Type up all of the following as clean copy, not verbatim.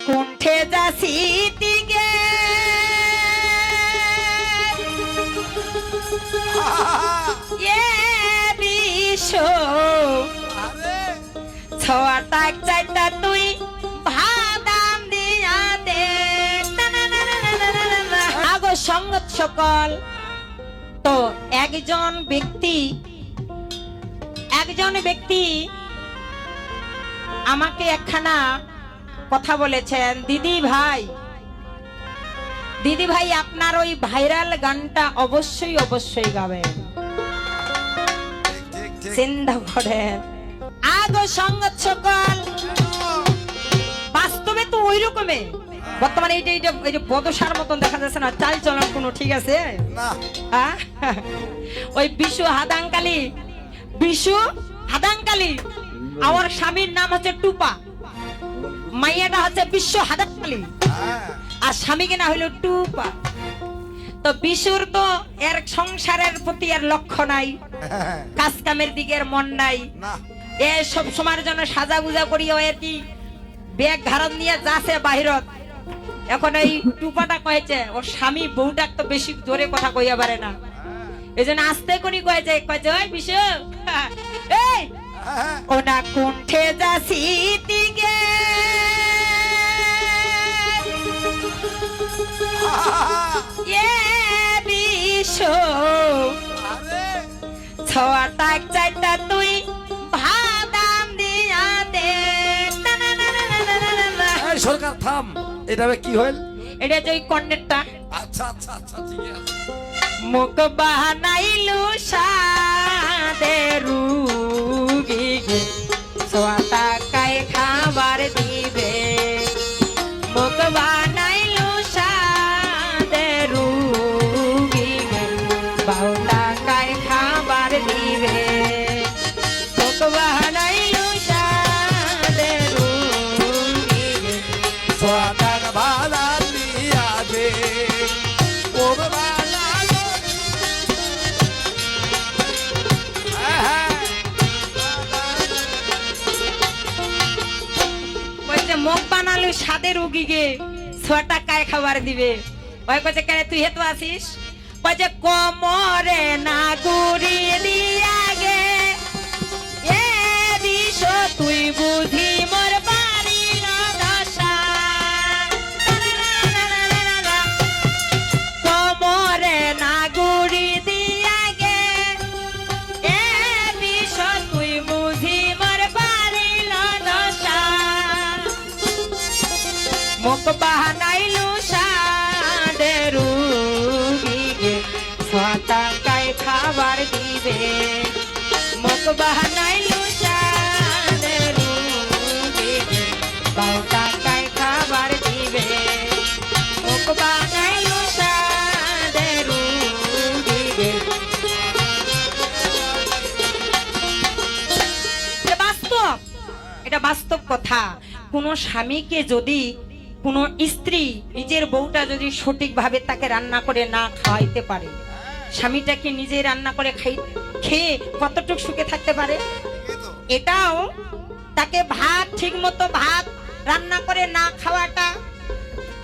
কুণ্ঠে যাসি দিগে এ বিশ্ব ছোয়াটা চাইটা তুই ভাদাম দিয়া দে আগো সঙ্গত সকল। তো একজন ব্যক্তি আমাকে একখানা কথা বলেছেন, দিদি ভাই আপনার ওই ভাইরাল গানটা অবশ্যই গাবেন। চিন্তা করেন আগো সঙ্গত সকল, বাস্তবে তো ওই রকমই বর্তমানে এই যে বদসার মতন দেখা যাচ্ছে না, চাল চলন কোনো ঠিক আছে না। ওই বিশু হাদাঙ্কালি আমার স্বামীর নাম হচ্ছে টুপা, মাইয়াটা হচ্ছে বিশ্ব হাদাঙ্কালি, আর স্বামীকে না হইলো টুপা। তো বিশুর তো এর সংসারের প্রতি আর লক্ষ্য নাই, কাজ কামের দিকে মন নাই, এ সব সময়ের জন্য সাজা গুজা করিও আর কি ব্যাগ ঘাড়ত নিয়ে যাচ্ছে বাহিরত। এখন এই টুপাটা কয়েছে ওর স্বামী বউটা তো বেশি জোরে কথা কইয়া পারে না, এই জন্য আস্তে করে কয়েছে ওই বিশু এই ওনা কুণ্ঠে যাসি দিগে এ বিশ্ব ছোয়াটা চাইটা তুই ভাদাম দিয়া দে। সরকার থাম, এটা কি হইল? এটা যে ওই কর্নেরটা। আচ্ছা ঠিক আছে। মুখ বানাইলু সাদে রুগী সোয়াটা কাই খাবার দিবে, মুখ বানাইলু সাদে রুগী বাউটা কাই খাবার দিবে, মুখ বানাইলু সাদে রুগী সোয়াটা ভালা দিয়া দে ও বাবা। মুখ বানালু সাদের রুগীকে ছটা কায় খাবার দিবে। ওই কইছে কেন তুই হেতু আসিস? কইছে কোমরে না গুড়ি দিয়া গে এ বিষ তুই বুঝি মোর বাড়ি দশা, কোমরে না গুড়ি দিয়া গে এ বিষ তুই বুঝি মোর বাড়ি দশা, মুখ বানাইলু সাদে রুগী ছটা কায় খাবার দিবে, মুখ বানাইলু সাদে রুগী বাউটা কায় খাবার দিবে, মুখ বানাইলু সাদে রুগী। এটা বাস্তব কথা। কোন স্বামীকে যদি কোন স্ত্রী নিজের বউটা যদি সঠিকভাবে তাকে রান্না করে না খাওয়াইতে পারে, স্বামীটাকে নিজে রান্না করে খেয়ে কতটুকু সুখে থাকতে পারে? এটাও তাকে ঠিক মতো ভাত রান্না করে না খাওয়াটা,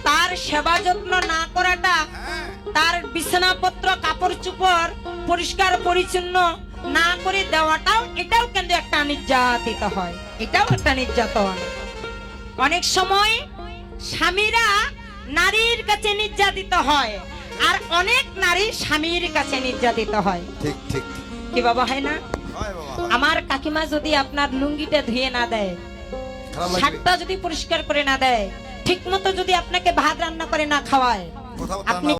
তার সেবা যত্ন না করাটা, তার বিছানাপত্র কাপড় চোপড় পরিষ্কার পরিচ্ছন্ন না করে দেওয়াটাও, এটাও কিন্তু একটা নির্যাতিত হয়, এটাও একটা নির্যাতন। অনেক সময় স্বামীরা নারীর কাছে নির্যাতিত হয়, আর অনেক নারী স্বামীর কাছে নির্যাতিত হয়। ঠিক কি বাবা, হয় না? আমার কাকিমা যদি আপনার লুঙ্গিটা ধুয়ে না দেয়, শার্টটা যদি পরিষ্কার করে না দেয়, ঠিক মতো যদি আপনাকে ভাত রান্না করে না খাওয়ায়, আপনি